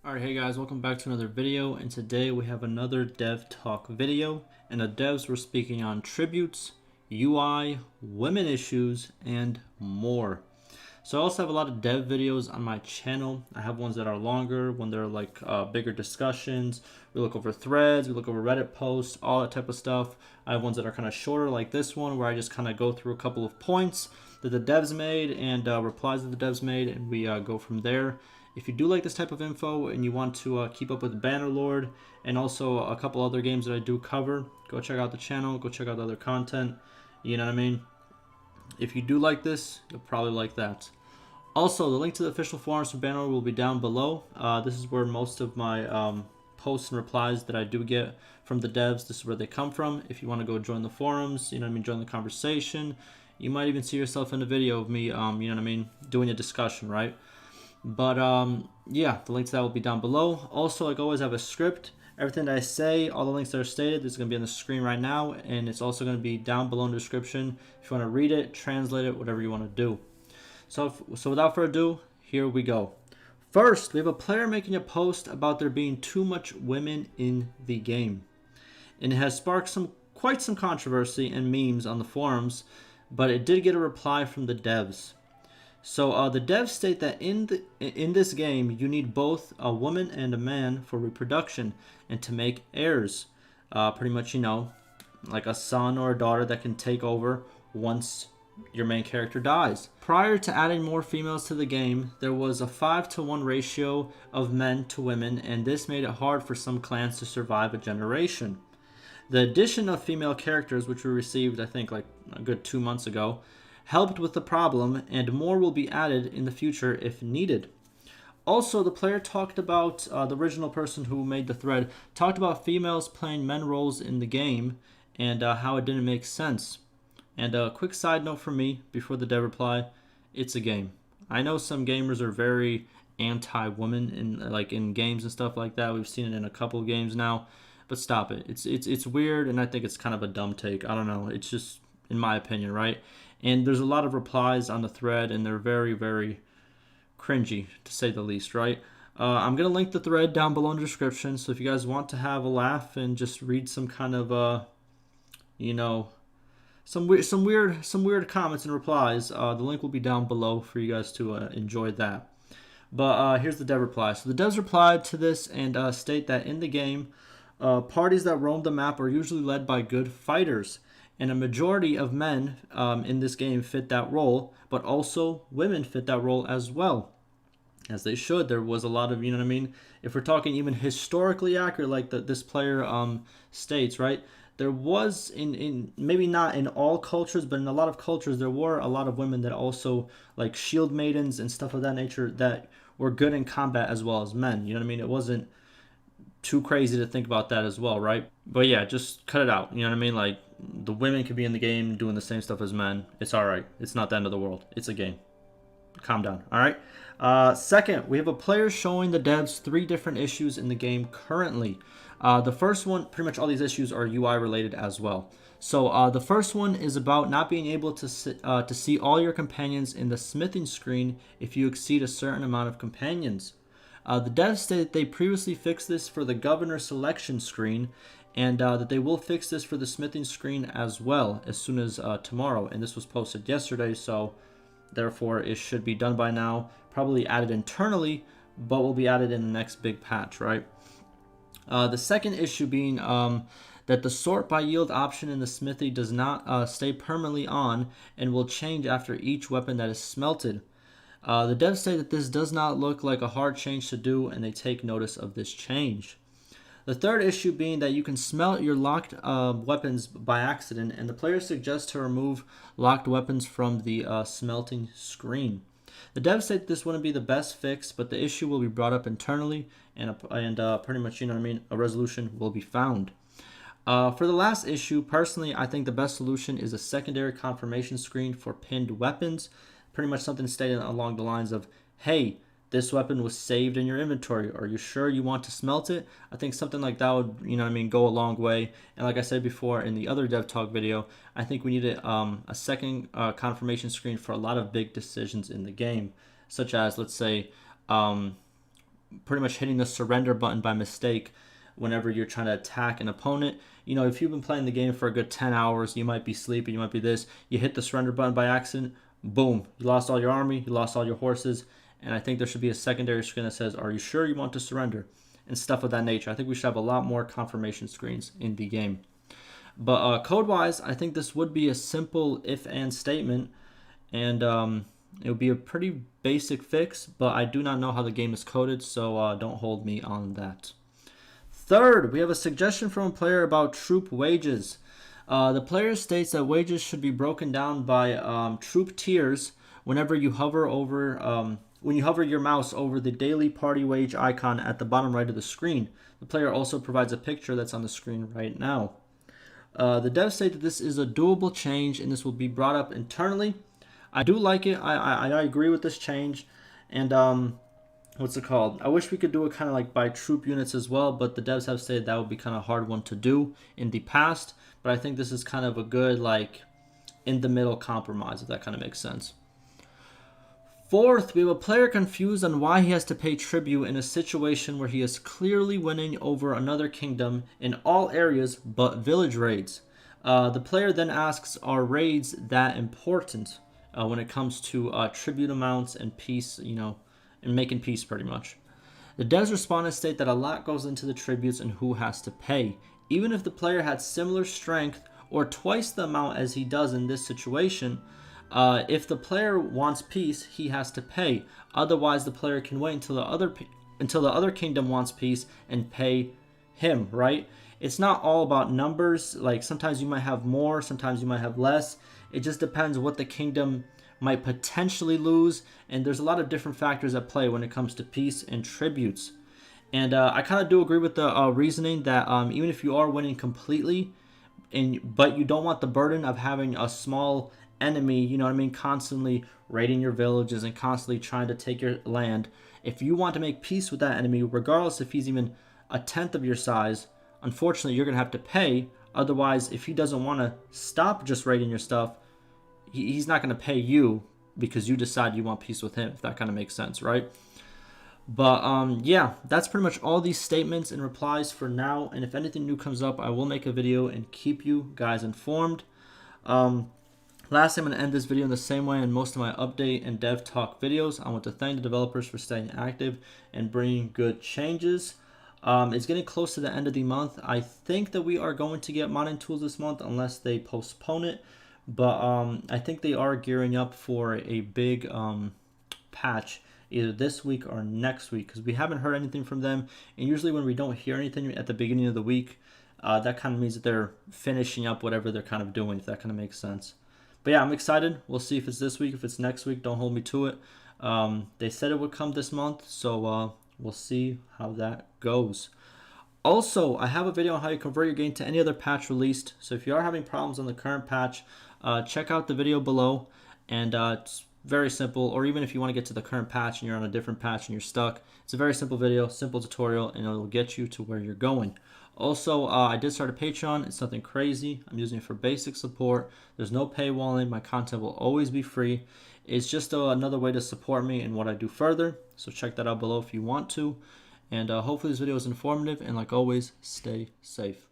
Alright, hey guys, welcome back to another video, and today we have another dev talk video. And the devs were speaking on tributes, UI, women issues, and more. So I also have a lot of dev videos on my channel. I have ones that are longer, when they're like bigger discussions. We look over threads, we look over Reddit posts, all that type of stuff. I have ones that are kind of shorter, like this one, where I just kind of go through a couple of points that the devs made and replies that the devs made, and we go from there. If you do like this type of info and you want to keep up with Bannerlord and also a couple other games that I do cover, go check out the channel, go check out the other content, you know what I mean? If you do like this, you'll probably like that. Also, the link to the official forums for Bannerlord will be down below. This is where most of my posts and replies that I do get from the devs, this is where they come from. If you want to go join the forums, you know what I mean, join the conversation. You might even see yourself in a video of me, you know what I mean, doing a discussion, right? But yeah, the link to that will be down below. Also, like always, I have a script. Everything that I say, all the links that are stated, is going to be on the screen right now, and it's also going to be down below in the description if you want to read it, translate it, whatever you want to do. So without further ado, here we go. First, we have a player making a post about there being too much women in the game, and it has sparked quite some controversy and memes on the forums, but it did get a reply from the devs. So the devs state that in this game, you need both a woman and a man for reproduction and to make heirs. Pretty much, you know, like a son or a daughter that can take over once your main character dies. Prior to adding more females to the game, there was a 5-to-1 ratio of men to women, and this made it hard for some clans to survive a generation. The addition of female characters, which we received, I think, like a good 2 months ago, helped with the problem, and more will be added in the future if needed. Also, the player talked about, the original person who made the thread, talked about females playing men roles in the game and how it didn't make sense. And a quick side note from me before the dev reply, it's a game. I know some gamers are very anti-woman in games and stuff like that. We've seen it in a couple of games now, but stop it. It's weird, and I think it's kind of a dumb take. I don't know. It's just, in my opinion, right? And there's a lot of replies on the thread, and they're very, very cringy, to say the least, right? I'm going to link the thread down below in the description, so if you guys want to have a laugh and just read some kind of, you know, some weird comments and replies, the link will be down below for you guys to enjoy that. But here's the dev reply. So the devs replied to this and state that in the game, parties that roam the map are usually led by good fighters. And a majority of men in this game fit that role, but also women fit that role as well, as they should. There was a lot of, you know what I mean? If we're talking even historically accurate, like this player states, right? There was, in maybe not in all cultures, but in a lot of cultures, there were a lot of women that also, like shield maidens and stuff of that nature, that were good in combat as well as men. You know what I mean? It wasn't too crazy to think about that as well, right? But yeah, just cut it out. You know what I mean? Like, the women could be in the game doing the same stuff as men. It's all right. It's not the end of the world. It's a game. Calm down. All right. Second, we have a player showing the devs 3 different issues in the game currently. The first one, pretty much all these issues are UI related as well. So the first one is about not being able to see all your companions in the smithing screen if you exceed a certain amount of companions. The devs stated they previously fixed this for the governor selection screen, and that they will fix this for the smithing screen as well as soon as tomorrow. And this was posted yesterday, so therefore it should be done by now. Probably added internally, but will be added in the next big patch, right? The second issue being that the sort by yield option in the smithy does not stay permanently on and will change after each weapon that is smelted. The devs say that this does not look like a hard change to do, and they take notice of this change. The third issue being that you can smelt your locked weapons by accident, and the player suggests to remove locked weapons from the smelting screen. The devs say that this wouldn't be the best fix, but the issue will be brought up internally, and pretty much, you know what I mean, a resolution will be found. For the last issue, personally, I think the best solution is a secondary confirmation screen for pinned weapons. Pretty much something stated along the lines of, hey, this weapon was saved in your inventory. Are you sure you want to smelt it? I think something like that would, you know what I mean, go a long way. And like I said before in the other Dev Talk video, I think we needed a second confirmation screen for a lot of big decisions in the game, such as, let's say, pretty much hitting the surrender button by mistake whenever you're trying to attack an opponent. You know, if you've been playing the game for a good 10 hours, you might be sleeping, you might be this, you hit the surrender button by accident, boom, you lost all your army, you lost all your horses, and I think there should be a secondary screen that says, are you sure you want to surrender? And stuff of that nature. I think we should have a lot more confirmation screens in the game. But code-wise, I think this would be a simple if-and statement, and it would be a pretty basic fix, but I do not know how the game is coded, so don't hold me on that. Third, we have a suggestion from a player about troop wages. The player states that wages should be broken down by troop tiers whenever you hover over, when you hover your mouse over the daily party wage icon at the bottom right of the screen. The player also provides a picture that's on the screen right now. The devs say that this is a doable change and this will be brought up internally. I do like it. I agree with this change. And what's it called? I wish we could do it kind of like by troop units as well, but the devs have said that would be kind of a hard one to do in the past. But I think this is kind of a good, like, in the middle compromise, if that kind of makes sense. Fourth, we have a player confused on why he has to pay tribute in a situation where he is clearly winning over another kingdom in all areas but village raids. The player then asks, are raids that important when it comes to tribute amounts and peace, you know, and making peace pretty much. The devs respondents state that a lot goes into the tributes and who has to pay. Even if the player had similar strength or twice the amount as he does in this situation, if the player wants peace, he has to pay. Otherwise, the player can wait until the other kingdom wants peace and pay him, right? It's not all about numbers. Like, sometimes you might have more, sometimes you might have less. It just depends what the kingdom might potentially lose, and there's a lot of different factors at play when it comes to peace and tributes. And I kind of do agree with the reasoning that even if you are winning completely, but you don't want the burden of having a small enemy, you know what I mean, constantly raiding your villages and constantly trying to take your land. If you want to make peace with that enemy, regardless if he's even a tenth of your size, unfortunately you're going to have to pay. Otherwise, if he doesn't want to stop just raiding your stuff, he's not going to pay you because you decide you want peace with him, if that kind of makes sense, right? But yeah, that's pretty much all these statements and replies for now. And if anything new comes up, I will make a video and keep you guys informed. Lastly, I'm going to end this video in the same way in most of my update and dev talk videos. I want to thank the developers for staying active and bringing good changes. It's getting close to the end of the month. I think that we are going to get modding tools this month unless they postpone it. But I think they are gearing up for a big patch either this week or next week, because we haven't heard anything from them. And usually when we don't hear anything at the beginning of the week, that kind of means that they're finishing up whatever they're kind of doing, if that kind of makes sense. But yeah, I'm excited. We'll see if it's this week, if it's next week. Don't hold me to it. They said it would come this month, so we'll see how that goes. Also, I have a video on how you convert your game to any other patch released. So if you are having problems on the current patch, check out the video below. And it's very simple. Or even if you want to get to the current patch and you're on a different patch and you're stuck, it's a very simple video, simple tutorial, and it'll get you to where you're going. Also, I did start a Patreon. It's nothing crazy. I'm using it for basic support. There's no paywalling. My content will always be free. It's just another way to support me in what I do further. So check that out below if you want to. And hopefully this video is informative. And like always, stay safe.